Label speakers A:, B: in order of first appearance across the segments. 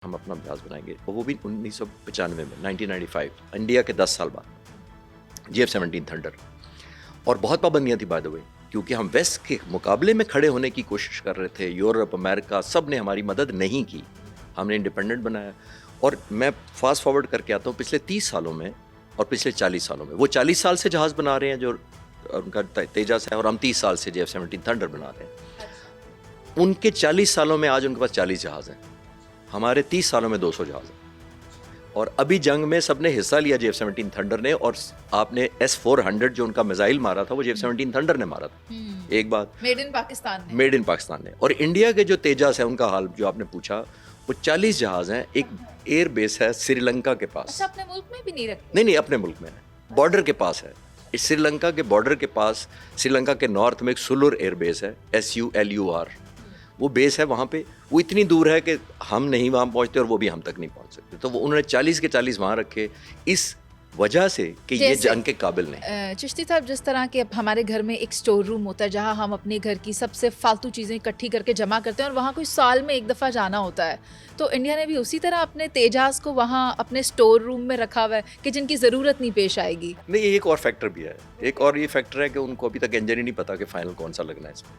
A: हम अपना जहाज बनाएंगे और वो भी 1995 में 1995 इंडिया के 10 साल बाद JF-17 थंडर। और बहुत पाबंदियां थी बाय द वे, क्योंकि हम वेस्ट के मुकाबले में खड़े होने की कोशिश कर रहे थे। यूरोप, अमेरिका, सब ने हमारी मदद नहीं की। हमने इंडिपेंडेंट बनाया। और मैं फास्ट फॉरवर्ड करके आता हूँ पिछले 30 सालों में और पिछले 40 सालों में। वो 40 साल से जहाज़ बना रहे हैं जो उनका तेजस है, और हम 30 साल से JF-17 थंडर बना रहे हैं। उनके 40 सालों में आज उनके पास 40 जहाज़ हैं, हमारे 30 सालों में 200 जहाज़ हैं। और अभी जंग में सबने हिस्सा लिया JF-17 थंडर ने, और आपने S-400 जो उनका मिसाइल मारा था वो JF-17 थंडर ने मारा था। एक बात
B: मेड इन पाकिस्तान
A: ने। और इंडिया के जो तेजस है उनका हाल जो आपने पूछा, वो 40 जहाज़ हैं। एक एयर बेस है श्रीलंका के पास।
B: अच्छा, अपने मुल्क में भी नहीं रखते?
A: नहीं, अपने मुल्क में है, बॉर्डर के पास है। इस श्रीलंका के बॉर्डर के पास, श्रीलंका के नॉर्थ में एक सुलूर एयर बेस है, SULUR। वो बेस है वहाँ पे। वो इतनी दूर है कि हम नहीं वहाँ पहुँचते और वो भी हम तक नहीं पहुँच सकते। तो वो उन्होंने 40 के 40 वहाँ रखे इस वजह से कि ये जंग के काबिल नहीं।
B: चिश्ती साहब, जिस तरह के अब हमारे घर में एक स्टोर रूम होता है जहाँ हम अपने घर की सबसे फालतू चीज़ें इकट्ठी करके जमा करते हैं और वहाँ कोई साल में एक दफ़ा जाना होता है, तो इंडिया ने भी उसी तरह अपने तेजास को वहाँ अपने स्टोर रूम में रखा हुआ है कि जिनकी ज़रूरत नहीं पेश आएगी।
A: नहीं, एक और फैक्टर भी है। एक और ये फैक्टर है कि उनको अभी तक इंजन ही नहीं पता कि फाइनल कौन सा लगना है इसमें।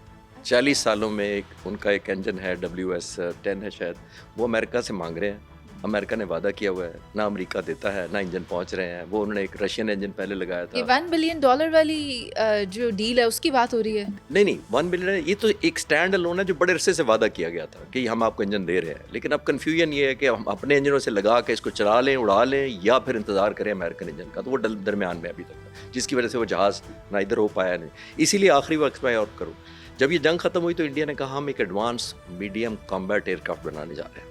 A: 40 सालों में उनका एक इंजन है, WS-10 है शायद, वो अमेरिका से मांग रहे हैं। अमेरिका ने वादा किया हुआ है, ना अमेरिका देता है ना इंजन पहुंच रहे हैं। वो उन्होंने एक रशियन इंजन पहले लगाया था।
B: ये $1 बिलियन वाली जो डील है उसकी बात हो रही है?
A: नहीं, 1 बिलियन ये तो एक स्टैंड अलोन है जो बड़े अरसे से वादा किया गया था कि हम आपको इंजन दे रहे हैं। लेकिन अब कन्फ्यूजन ये है कि हम अपने इंजनों से लगा के इसको चला लें, उड़ा लें, या फिर इंतजार करें अमेरिकन इंजन का। तो वो दरमियान में अभी तक, जिसकी वजह से वो जहाज़ ना इधर हो पाया नहीं। इसीलिए आखिरी वक्त में और करूँ, जब ये जंग खत्म हुई तो इंडिया ने कहा हम एक एडवांस मीडियम कॉम्बैट एयरक्राफ्ट बनाने जा रहे हैं,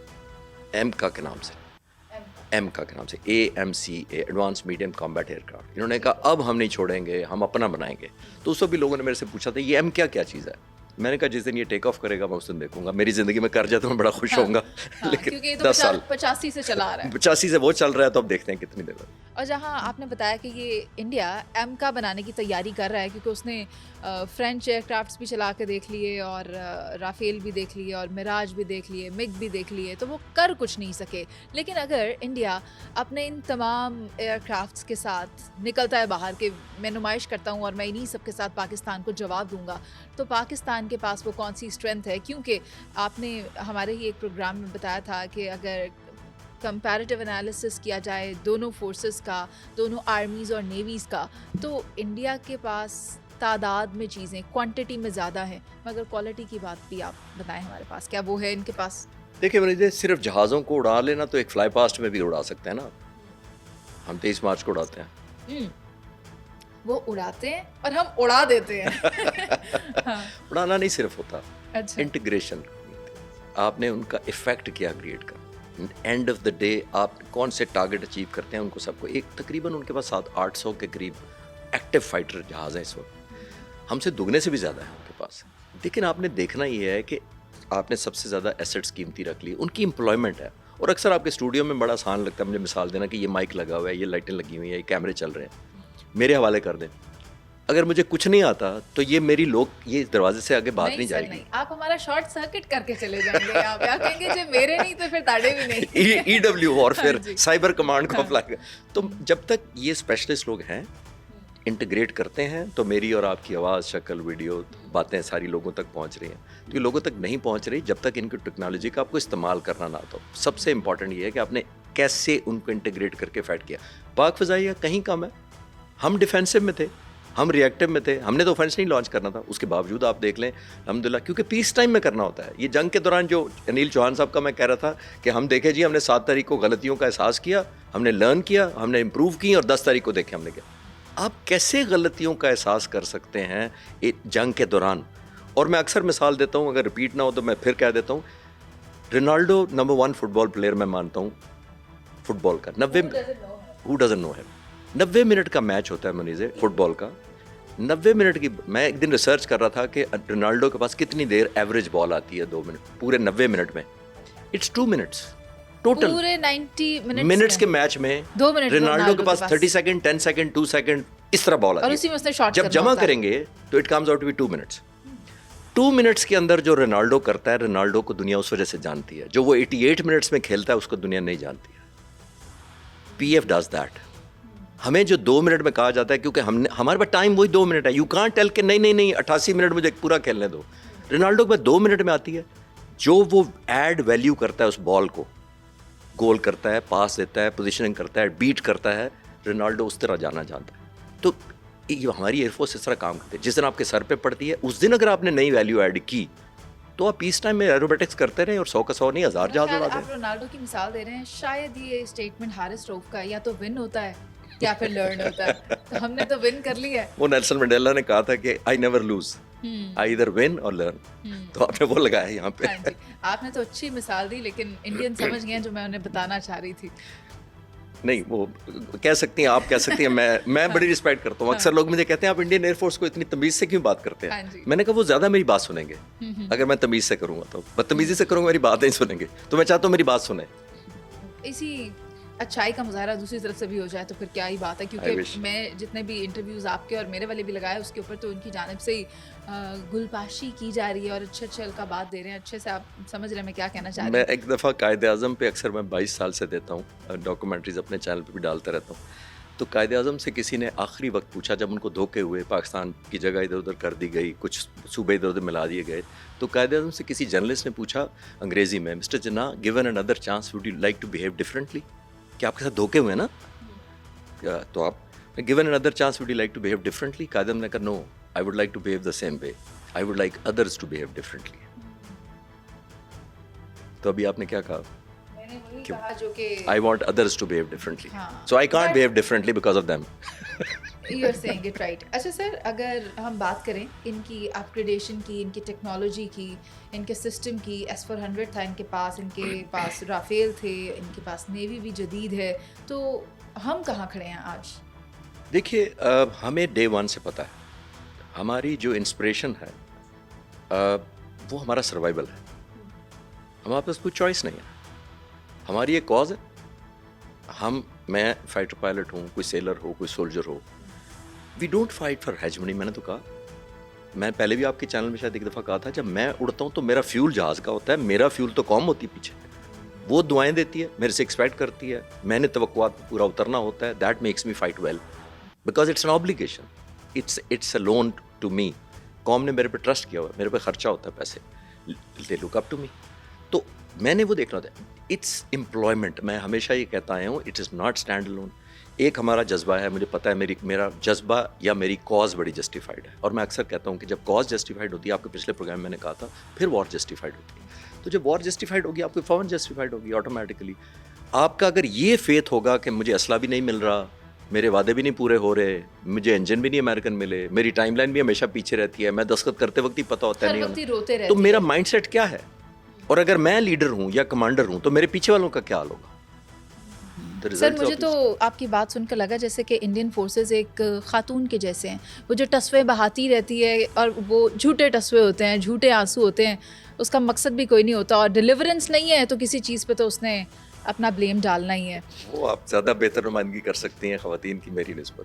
A: एमका के नाम से, AMCA, advance medium combat aircraft. इन्होंने कहा अब हम नहीं छोड़ेंगे, हम अपना बनाएंगे। तो उस वक्त भी लोगों ने मेरे से पूछा था ये एम क्या चीज़ है। मैंने कहा जिस दिन ये टेक ऑफ करेगा मैं उस दिन देखूंगा। मेरी ज़िंदगी में कर जाए तो मैं बड़ा खुश होऊंगा। लेकिन
B: क्योंकि ये तो
A: 10 साल
B: 85 से चला आ रहा है।
A: 85 से वो चल रहा है, तो अब देखते हैं कितनी देर में।
B: और जहाँ आपने बताया कि ये इंडिया एमका बनाने की तैयारी कर रहा है, क्योंकि उसने फ्रेंच एयरक्राफ्ट्स भी चला के देख लिए और राफेल भी देख लिए और मिराज भी देख लिए, मिग भी देख लिए, तो वो कर कुछ नहीं सके। लेकिन अगर इंडिया अपने इन तमाम एयरक्राफ्ट्स के साथ निकलता है बाहर के, मैं नुमाइश करता हूँ और मैं इन्हीं सब के साथ पाकिस्तान को जवाब दूंगा, तो पाकिस्तान के पास वो कौन सी स्ट्रेंथ है? क्योंकि आपने हमारे ही एक प्रोग्राम में बताया था कि अगर कंपैरेटिव एनालिसिस किया जाए दोनों फोर्सेस का, दोनों आर्मीज़ और नेवीज़ का, तो इंडिया के पास तादाद में चीज़ें क्वांटिटी में ज़्यादा हैं, मगर क्वालिटी की बात भी आप बताएं हमारे पास, क्या वो है इनके पास?
A: देखिए मुझे सिर्फ जहाज़ों को उड़ा लेना तो एक फ्लाई पास्ट में भी उड़ा सकते हैं ना। हम 23 मार्च को उड़ाते हैं।
B: वो उड़ाते हैं और हम उड़ा देते हैं। हाँ।
A: उड़ाना नहीं सिर्फ होता,
B: अच्छा।
A: इंटीग्रेशन। आपने उनका इफेक्ट किया क्रिएट कर। एंड ऑफ द डे आप कौन से टारगेट अचीव करते हैं उनको सबको। एक तकरीबन उनके पास 700-800 के करीब एक्टिव फाइटर जहाज़ हैं इस वक्त, हमसे दुगने से भी ज़्यादा है उनके पास। लेकिन आपने देखना ये है कि आपने सबसे ज़्यादा एसेट्स कीमती रख ली, उनकी एम्प्लॉयमेंट है। और अक्सर आपके स्टूडियो में बड़ा आसान लगता है मुझे मिसाल देना कि ये माइक लगा हुआ है, ये लाइटें लगी हुई हैं, ये कैमरे चल रहे हैं, मेरे हवाले कर दें। अगर मुझे कुछ नहीं आता तो ये मेरी लोग ये दरवाजे से आगे बात नहीं जाएगी।
B: नहीं, आप हमारा शॉर्ट सर्किट करके चले जाएंगे। आप क्या कहेंगे, जो मेरे नहीं तो फिर ताड़े भी नहीं।
A: EW और फिर
B: हाँ,
A: साइबर कमांड को अप्लाई। तो जब तक ये स्पेशलिस्ट लोग हैं, इंटीग्रेट करते हैं, तो मेरी और आपकी आवाज़, शक्ल, वीडियो, बातें सारी लोगों तक पहुंच रही हैं। तो ये लोगों तक नहीं पहुंच रही जब तक इनकी टेक्नोलॉजी का आपको इस्तेमाल करना ना आता। सबसे इंपॉर्टेंट ये है कि आपने कैसे उनको इंटीग्रेट करके फाइट किया। पाक फ़िज़ाइया कहीं कम है, हम डिफेंसिव में थे, हम रिएक्टिव में थे, हमने तो ऑफेंस नहीं लॉन्च करना था। उसके बावजूद आप देख लें अल्हम्दुलिल्लाह, क्योंकि पीस टाइम में करना होता है। ये जंग के दौरान जो अनिल चौहान साहब का मैं कह रहा था कि हम देखे जी, हमने 7 तारीख को गलतियों का एहसास किया, हमने लर्न किया, हमने इम्प्रूव की, और 10 तारीख को देखे हमने किया। आप कैसे गलतियों का एहसास कर सकते हैं एक जंग के दौरान? और मैं अक्सर मिसाल देता हूँ, अगर रिपीट ना हो तो मैं फिर कह देता हूँ, रोनाल्डो नंबर 1 फुटबॉल प्लेयर मैं मानता हूँ फुटबॉल का। 90 मिनट का मैच होता है मुनीज़े फुटबॉल का। 90 मिनट की, मैं एक दिन रिसर्च कर रहा था कि रोनाल्डो के पास कितनी देर एवरेज बॉल आती है 2 मिनट पूरे 90 मिनट में। इट्स 2 मिनट्स टोटल
B: पूरे 90
A: मिनट्स के मैच में
B: 2 मिनट
A: रोनाल्डो के पास 30 सेकंड, 10 सेकंड, 2 सेकंड इस तरह बॉल आती है।
B: और उसी में उसने शॉट
A: जब जमा करेंगे तो it comes out to be 2 minutes. 2 minutes के अंदर जो रोनाल्डो करता है, रोनाल्डो को दुनिया उस वजह से जानती है। जो वो 88 मिनट्स में खेलता है उसको दुनिया नहीं जानती है। PF does that. हमें जो 2 मिनट में कहा जाता है, क्योंकि हमने हमारे पास टाइम वही 2 मिनट है। यू कांट टेल के नहीं 88 मिनट मुझे पूरा खेलने दो। रोनाल्डो के पास 2 मिनट में आती है। जो वो ऐड वैल्यू करता है उस बॉल को, गोल करता है, पास देता है, पोजीशनिंग करता है, बीट करता है, रोनाल्डो उस तरह जाना जानता है। तो ये हमारी एयरफोर्स इस तरह काम करती है। जिस दिन आपके सर पे पड़ती है उस दिन अगर आपने नई वैल्यू ऐड की तो आप पीस टाइम में एरोबेटिक्स करते रहे और 100 का 100 नहीं 1000 जहाज उड़ा
B: आप रोनाल्डो की मिसाल दे रहे हैं। शायद ये स्टेटमेंट हारिस रऊफ का या तो विन होता है या फिर लर्न होता है। तो हमने तो विन कर लिया है।
A: वो नेल्सन मंडेला ने कहा था कि आई नेवर लूज, आई इधर विन और लर्न। तो आपने वो लगाया यहाँ पे।
B: हाँ जी, आपने तो अच्छी मिसाल दी, लेकिन इंडियन समझ गए जो मैं उन्हें बताना चाह रही थी।
A: नहीं, वो कह सकती हैं, आप कह सकती हैं, मैं बड़ी रिस्पेक्ट करता हूँ। अक्सर लोग मुझे कहते हैं आप इंडियन एयरफोर्स को इतनी तमीज़ से क्यों बात करते
B: हाँ
A: हैं।
B: जी।
A: मैंने कहा वो ज़्यादा मेरी बात सुनेंगे अगर मैं तमीज़ से करूँगा। तो बदतमीज़ी से करूँगा मेरी बात नहीं सुनेंगे। तो मैं चाहता हूँ मेरी बात सुने।
B: इसी अच्छाई का मुजाहरा दूसरी तरफ से भी हो जाए तो फिर क्या ही बात है।
A: I wish.
B: क्योंकि मैं जितने भी इंटरव्यूज़ आपके और मेरे वाले भी लगाए उसके ऊपर तो उनकी जानिब से ही गुलपाशी की जा रही है और अच्छे अल्काबात दे रहे हैं। अच्छे से आप समझ रहे हैं मैं क्या कहना चाह रही
A: मैं
B: हूँ।
A: एक दफ़ा कायद-ए-आज़म पे अक्सर मैं 22 साल से देता हूँ डॉक्यूमेंट्रीज, अपने चैनल पे भी डालता रहता हूँ। तो कायद-ए-आज़म से किसी ने आखिरी वक्त पूछा जब उनको धोखे हुए, पाकिस्तान की जगह इधर उधर कर दी गई, कुछ सूबे इधर उधर मिला दिए गए। तो कायद-ए-आज़म से किसी जर्नलिस्ट ने पूछा अंग्रेज़ी में, mister Jinnah, given another chance would you like to behave differently? कि आपके साथ धोखे हुए ना, तो आप given another chance would you like to behave differently? Quaid-e-Azam ने कहा no, I would like to behave the same way, I would like others to behave differently. तो अभी आपने क्या कहा?
B: मैंने वही कहा जो कि
A: I want others to behave differently.
B: हाँ।
A: So I can't
B: But-
A: behave differently because of them.
B: You are saying it right. अच्छा सर, अगर हम बात करें इनकी अपग्रेडेशन की, इनकी टेक्नोलॉजी की, इनके सिस्टम की, S-400 था इनके पास, इनके पास राफेल थे, इनके पास नेवी भी जदीद है, तो हम कहाँ खड़े हैं आज?
A: देखिए, हमें डे वन से पता है हमारी जो इंस्पिरेशन है वो हमारा सर्वाइवल है। हमारे पास कोई चॉइस नहीं है, हमारी एक कॉज है। मैं फाइटर पायलट हूँ, कोई सेलर हो, कोई सोल्जर हो, we don't fight for hegemony. मैंने तो कहा, मैं पहले भी आपके चैनल में शायद एक दफ़ा कहा था, जब मैं उड़ता हूँ तो मेरा फ्यूल जहाज़ का होता है, मेरा फ्यूल तो कौम होती है पीछे। वो दुआएं देती है, मेरे से एक्सपेक्ट करती है, मैंने तवक्कुआत पे पूरा उतरना होता है। That makes me fight well because it's an obligation, it's a loan to me. कौम ने मेरे पे ट्रस्ट किया हुआ है, मेरे पे खर्चा होता है पैसे, they look up to me. तो मैंने वो देखना होता है। It's employment. मैं हमेशा ये कहता आया हूँ, it is not stand alone. एक हमारा जज्बा है, मुझे पता है मेरा जज्बा या मेरी कॉज बड़ी जस्टिफाइड है। और मैं अक्सर कहता हूँ कि जब कॉज जस्टिफाइड होती है, आपके पिछले प्रोग्राम में मैंने कहा था, फिर वॉर जस्टिफाइड होती है। तो जब वॉर जस्टिफाइड होगी, आपकी फौरन जस्टिफाइड होगी ऑटोमेटिकली। आपका अगर ये फेथ होगा कि मुझे असला भी नहीं मिल रहा, मेरे वादे भी नहीं पूरे हो रहे, मुझे इंजन भी नहीं अमेरिकन मिले, मेरी टाइमलाइन भी हमेशा पीछे रहती है, मैं दस्तखत करते वक्त ही पता होता है
B: हर वक्त ही रोते
A: नहीं,
B: रहती
A: तो मेरा माइंडसेट क्या है? और अगर मैं लीडर हूँ या कमांडर हूँ तो मेरे पीछे वालों का क्या हाल होगा?
B: सर, मुझे तो आपकी बात सुनकर लगा जैसे कि इंडियन फोर्सेस एक खातून के जैसे हैं। वो जो टस्वे बहाती रहती है और वो झूठे टस्वे होते हैं, झूठे आंसू होते हैं, उसका मकसद भी कोई नहीं होता, और डिलीवरेंस नहीं है तो किसी चीज़ पे तो उसने अपना ब्लेम डालना ही है।
A: वो आप ज़्यादा बेहतर नुमाइंदगी कर सकती हैं ख़वातीन की मेरी निस्बत।